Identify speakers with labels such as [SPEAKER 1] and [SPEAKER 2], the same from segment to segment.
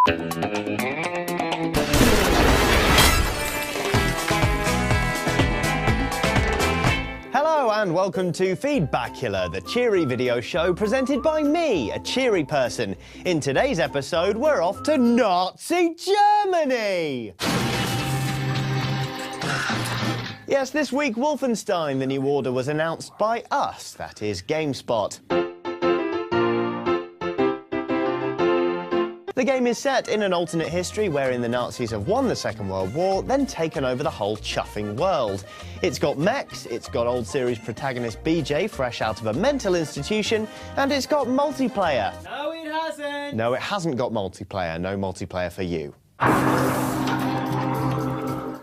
[SPEAKER 1] Hello and welcome to Feedbackula, the cheery video show presented by me, a cheery person. In today's episode, we're off to Nazi Germany! Yes, this week Wolfenstein, the New Order, was announced by us, that is GameSpot. The game is set in an alternate history wherein the Nazis have won the Second World War, then taken over the whole chuffing world. It's got mechs, it's got old series protagonist BJ fresh out of a mental institution, and it's got multiplayer.
[SPEAKER 2] No, it hasn't!
[SPEAKER 1] No, it hasn't got multiplayer. No multiplayer for you.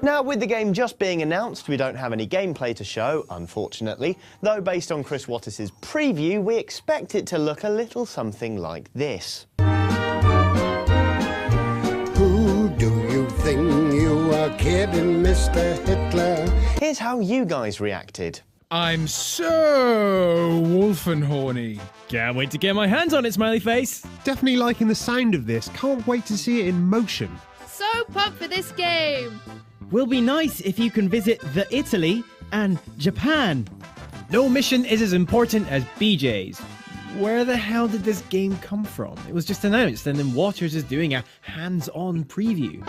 [SPEAKER 1] Now, with the game just being announced, we don't have any gameplay to show, unfortunately, though based on Chris Wattis's preview, we expect it to look a little something like this.
[SPEAKER 3] Who do you think you are kidding, Mr. Hitler?
[SPEAKER 1] Here's how you guys reacted.
[SPEAKER 4] I'm so Wolfenhorny.
[SPEAKER 2] Can't wait to get my hands on it, smiley face.
[SPEAKER 5] Definitely liking the sound of this. Can't wait to see it in motion.
[SPEAKER 6] So pumped for this game.
[SPEAKER 2] Will be nice if you can visit the Italy and Japan. No mission is as important as BJ's. Where the hell did this game come from? It was just announced and then Waters is doing a hands-on preview.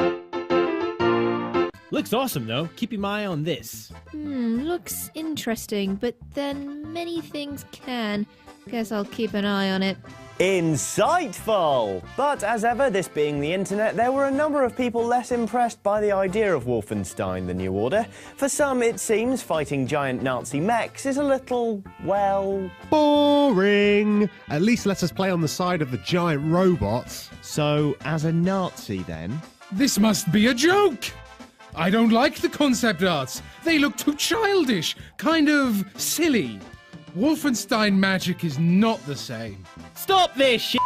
[SPEAKER 2] Looks awesome though. Keep your eye on this.
[SPEAKER 6] Looks interesting, but then many things can. Guess I'll keep an eye on it.
[SPEAKER 1] Insightful! But as ever, this being the internet, there were a number of people less impressed by the idea of Wolfenstein: The New Order. For some, it seems fighting giant Nazi mechs is a little, well...
[SPEAKER 5] boring! At least let us play on the side of the giant robots.
[SPEAKER 1] So, as a Nazi then?
[SPEAKER 4] This must be a joke! I don't like the concept arts. They look too childish, kind of silly. Wolfenstein magic is not the same.
[SPEAKER 2] Stop this shit!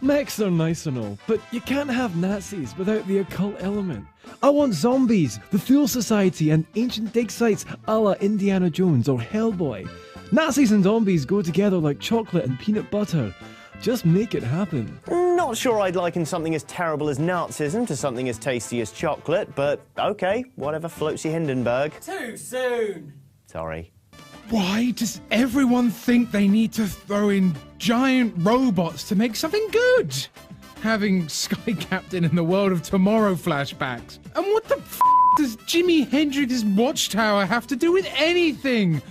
[SPEAKER 2] Mechs are nice and all, but you can't have Nazis without the occult element. I want zombies, the Thule Society, and ancient dig sites a la Indiana Jones or Hellboy. Nazis and zombies go together like chocolate and peanut butter. Just make it happen.
[SPEAKER 1] Not sure I'd liken something as terrible as Nazism to something as tasty as chocolate, but okay, whatever floats your Hindenburg.
[SPEAKER 2] Too soon!
[SPEAKER 1] Sorry.
[SPEAKER 4] Why does everyone think they need to throw in giant robots to make something good? Having Sky Captain in the World of Tomorrow flashbacks. And what the f*** does Jimi Hendrix's Watchtower have to do with anything?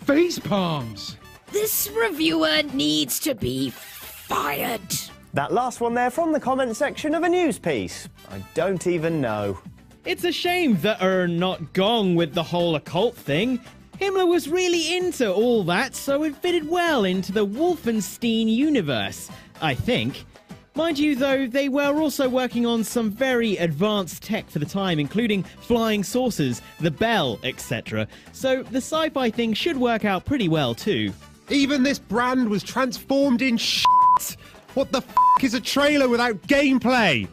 [SPEAKER 4] Face palms.
[SPEAKER 6] This reviewer needs to be fired.
[SPEAKER 1] That last one there from the comment section of a news piece. I don't even know.
[SPEAKER 2] It's a shame that not gone with the whole occult thing. Himmler was really into all that, so it fitted well into the Wolfenstein universe, I think. Mind you, though, they were also working on some very advanced tech for the time, including flying saucers, the bell, etc. So the sci-fi thing should work out pretty well, too.
[SPEAKER 5] Even this brand was transformed in shit! What the f*** is a trailer without gameplay?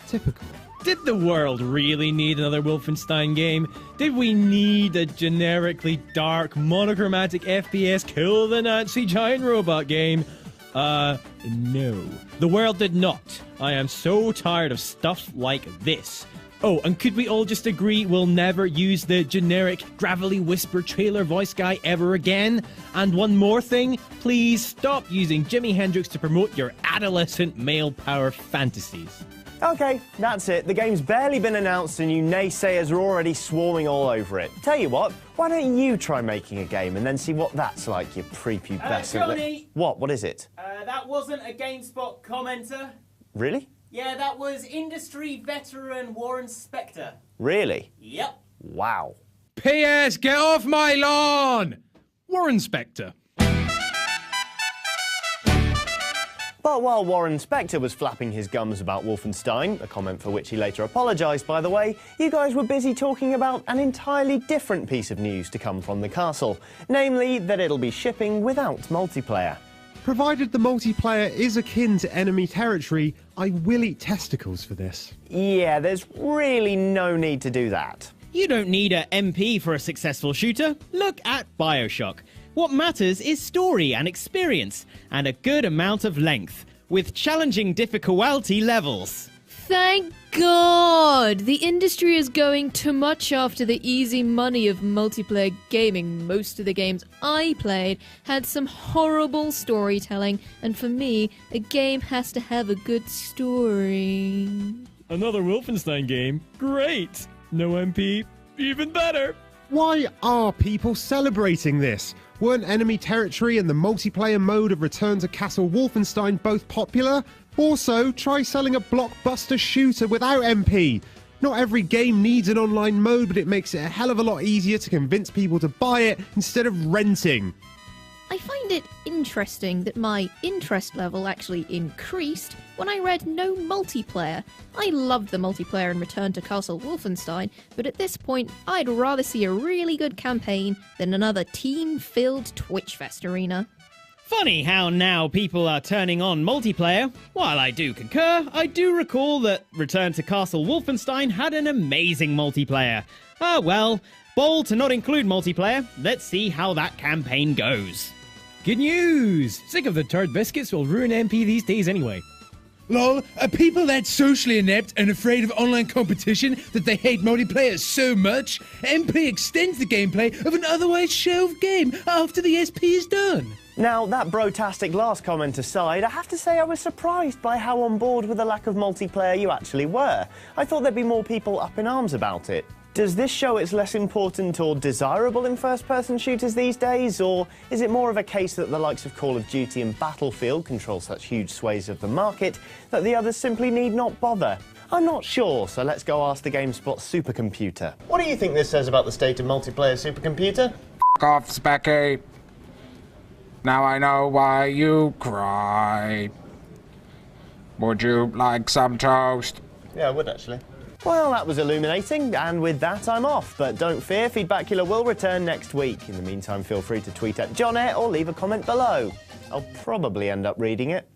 [SPEAKER 5] Typical.
[SPEAKER 2] Did the world really need another Wolfenstein game? Did we need a generically dark, monochromatic FPS kill the Nazi giant robot game? No. The world did not. I am so tired of stuff like this. Oh, and could we all just agree we'll never use the generic gravelly whisper trailer voice guy ever again? And one more thing, please stop using Jimi Hendrix to promote your adolescent male power fantasies.
[SPEAKER 1] Okay, that's it. The game's barely been announced and you naysayers are already swarming all over it. Tell you what, why don't you try making a game and then see what that's like, you prepubescent...
[SPEAKER 2] Johnny!
[SPEAKER 1] What is it?
[SPEAKER 2] That wasn't a GameSpot commenter.
[SPEAKER 1] Really?
[SPEAKER 2] Yeah, that was industry veteran Warren Spector.
[SPEAKER 1] Really?
[SPEAKER 2] Yep.
[SPEAKER 1] Wow.
[SPEAKER 4] P.S. Get off my lawn! Warren Spector.
[SPEAKER 1] But while Warren Spector was flapping his gums about Wolfenstein, a comment for which he later apologised, by the way, you guys were busy talking about an entirely different piece of news to come from the castle, namely that it'll be shipping without multiplayer.
[SPEAKER 5] Provided the multiplayer is akin to enemy territory, I will eat testicles for this.
[SPEAKER 1] Yeah, there's really no need to do that.
[SPEAKER 2] You don't need a MP for a successful shooter. Look at BioShock. What matters is story and experience, and a good amount of length, with challenging difficulty levels.
[SPEAKER 6] Thank God! The industry is going too much after the easy money of multiplayer gaming. Most of the games I played had some horrible storytelling, and for me, a game has to have a good story.
[SPEAKER 2] Another Wolfenstein game? Great! No MP? Even better!
[SPEAKER 5] Why are people celebrating this? Weren't enemy territory and the multiplayer mode of Return to Castle Wolfenstein both popular? Also, try selling a blockbuster shooter without MP. Not every game needs an online mode, but it makes it a hell of a lot easier to convince people to buy it instead of renting.
[SPEAKER 6] I find it interesting that my interest level actually increased when I read no multiplayer. I loved the multiplayer in Return to Castle Wolfenstein, but at this point, I'd rather see a really good campaign than another teen-filled Twitchfest arena.
[SPEAKER 7] Funny how now people are turning on multiplayer. While I do concur, I do recall that Return to Castle Wolfenstein had an amazing multiplayer. Ah well, bold to not include multiplayer. Let's see how that campaign goes.
[SPEAKER 2] Good news! Sick of the turd biscuits will ruin MP these days anyway.
[SPEAKER 4] Lol, are people that socially inept and afraid of online competition that they hate multiplayer so much? MP extends the gameplay of an otherwise shelved game after the SP is done.
[SPEAKER 1] Now, that brotastic last comment aside, I have to say I was surprised by how on board with the lack of multiplayer you actually were. I thought there'd be more people up in arms about it. Does this show it's less important or desirable in first-person shooters these days, or is it more of a case that the likes of Call of Duty and Battlefield control such huge swathes of the market that the others simply need not bother? I'm not sure, so let's go ask the GameSpot supercomputer. What do you think this says about the state of multiplayer, supercomputer?
[SPEAKER 8] F*** off, Specky. Now I know why you cry. Would you like some toast?
[SPEAKER 1] Yeah, I would actually. Well, that was illuminating, and with that I'm off. But don't fear, Feedbackula will return next week. In the meantime, feel free to tweet at Johnette or leave a comment below. I'll probably end up reading it.